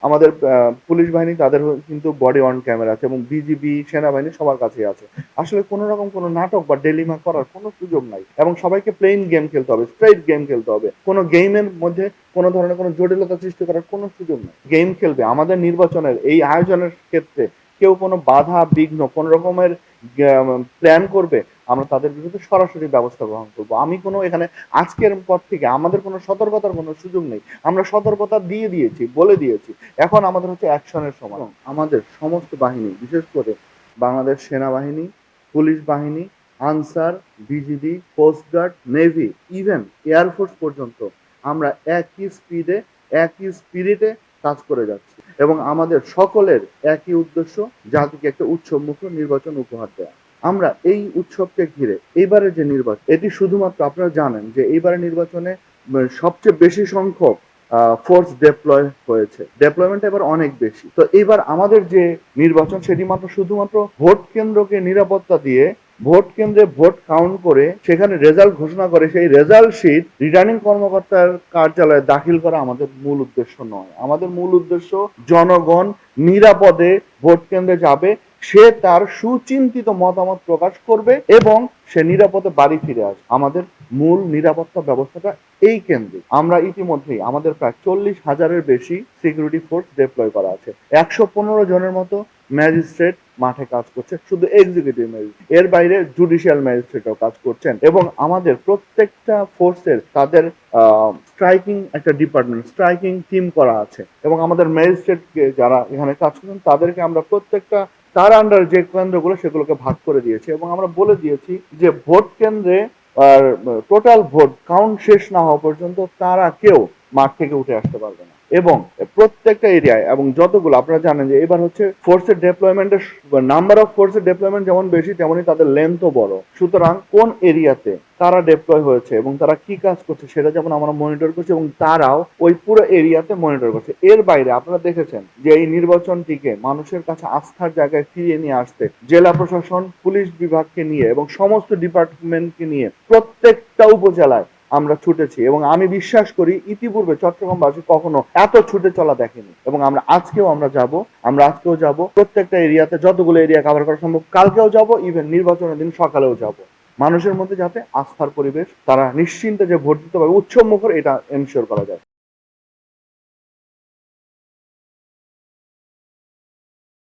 আমাদের পুলিশ বাহিনী তাদের কিন্তু বডি অন ক্যামেরা আছে এবং বিজিবি সেনাবাহিনী সবার কাছেই আছে। আসলে কোনো রকম কোনো নাটক বা ডেলিমা করার কোনো সুযোগ নাই এবং সবাইকে প্লেইন গেম খেলতে হবে, স্ট্রেইট গেম খেলতে হবে। কোনো গেমের মধ্যে কোনো ধরনের কোনো জটিলতা সৃষ্টি করার কোনো সুযোগ নেই। গেম খেলবে। আমাদের নির্বাচনের এই আয়োজনের ক্ষেত্রে কেউ কোনো বাধা বিঘ্ন কোনো রকমের প্ল্যান করবে, আমরা তাদের বিরুদ্ধে সরাসরি ব্যবস্থা গ্রহণ করব। আমি কোনো এখানে আজকের পর থেকে আমাদের কোনো সতর্কতার কোনো সুযোগ নেই। আমরা সতর্কতা দিয়ে দিয়েছি, বলে দিয়েছি। এখন আমাদের হচ্ছে অ্যাকশনের সময়। আমাদের সমস্ত বাহিনী, বিশেষ করে বাংলাদেশ সেনাবাহিনী, পুলিশ বাহিনী, Ansar, BGB, coast guard, navy, even air force পর্যন্ত আমরা একই স্পিডে, একই স্পিরিটে কাজ করে যাচ্ছি এবং আমাদের সকলের একই উদ্দেশ্য, জাতিকে একটা উৎসবমুখর নির্বাচন উপহার দেওয়া। আমরা এই উৎসবকে ঘিরে এইবারের যে নির্বাচন, এটি শুধুমাত্র আপনারা জানেন যে এইবারের নির্বাচনে সবচেয়ে বেশি সংখ্যক ফোর্স ডেপ্লয় হয়েছে। ডেপ্লয়মেন্ট এবার অনেক বেশি। তো এইবার আমাদের যে নির্বাচন সেটি মাত্র শুধুমাত্র ভোট কেন্দ্রকে নিরাপত্তা দিয়ে, ভোট কেন্দ্রে ভোট কাউন্ট করে সেখানে রেজাল্ট ঘোষণা করে সেই রেজাল্ট শিট রিটার্নিং কর্মকর্তার কার্যালয়ে দাখিল করা আমাদের মূল উদ্দেশ্য নয়। আমাদের মূল উদ্দেশ্য জনগণ নিরাপদে ভোট কেন্দ্রে যাবে, সে তার সুচিন্তিত মতামত প্রকাশ করবে এবং সে নিরাপদে বাড়ি ফিরে আসবে। আমাদের মূল নিরাপত্তা ব্যবস্থাটা এই কেন্দ্রে। আমরা ইতিমধ্যেই আমাদের প্রায় 40,000-এর বেশি সিকিউরিটি ফোর্স ডিপ্লয় করা আছে। 115 জনের মতো ম্যাজিস্ট্রেট মাঠে কাজ করছে, শুধু এক্সিকিউটিভ ম্যাজিস্ট্রেট। এর বাইরে জুডিশিয়াল ম্যাজিস্ট্রেটও কাজ করছেন এবং আমাদের প্রত্যেকটা ফোর্সের তাদের স্ট্রাইকিং একটা ডিপার্টমেন্ট, স্ট্রাইকিং টিম করা আছে এবং আমাদের ম্যাজিস্ট্রেটকে যারা এখানে কাজ করছেন তাদেরকে আমরা প্রত্যেকটা তার আন্ডার যে কেন্দ্রগুলো সেগুলোকে ভাগ করে দিয়েছি এবং আমরা বলে দিয়েছি যে ভোট কেন্দ্রে আর টোটাল ভোট কাউন্ট শেষ না হওয়া পর্যন্ত তারা কেউ মাঠ থেকে উঠে আসতে পারবে না এবং প্রত্যেকটা এরিয়ায় এবং যতগুলো আপনারা জানেন যে এবার হচ্ছে ফোর্সের ডেপ্লয়মেন্টের নাম্বার অফ ফোর্সের ডেপ্লয়মেন্ট যেমন বেশি তেমনি তাদের লেন্থও বড়। সুতরাং কোন এরিয়াতে তারা ডেপ্লয় হয়েছে এবং তারা কি কাজ করছে সেটা যেমন আমরা মনিটর করছি এবং তারাও ওই পুরো এরিয়াতে মনিটর করছে। এর বাইরে আপনারা দেখেছেন যে এই নির্বাচনটিকে মানুষের কাছে আস্থার জায়গায় ফিরিয়ে নিয়ে আসতে জেলা প্রশাসন, পুলিশ বিভাগকে নিয়ে এবং সমস্ত ডিপার্টমেন্টকে নিয়ে প্রত্যেকটা উপজেলায় আমরা ছুটেছি এবং আমি বিশ্বাস করি ইতিপূর্বে চট্টগ্রামবাসী কখনো এত ছুটে চলা দেখেনি এবং আমরা আজকেও যাব প্রত্যেকটা এরিয়াতে, যতগুলো এরিয়া কভার করা সম্ভব কালকেও যাব, ইভেন নির্বাচনের দিন সকালেও যাব। মানুষের মধ্যে যাতে আস্থার পরিবেশ, তারা নিশ্চিন্তে যে ভোট দিতে পারবে উৎসব মুখর, এটা এনশিওর করা যায়।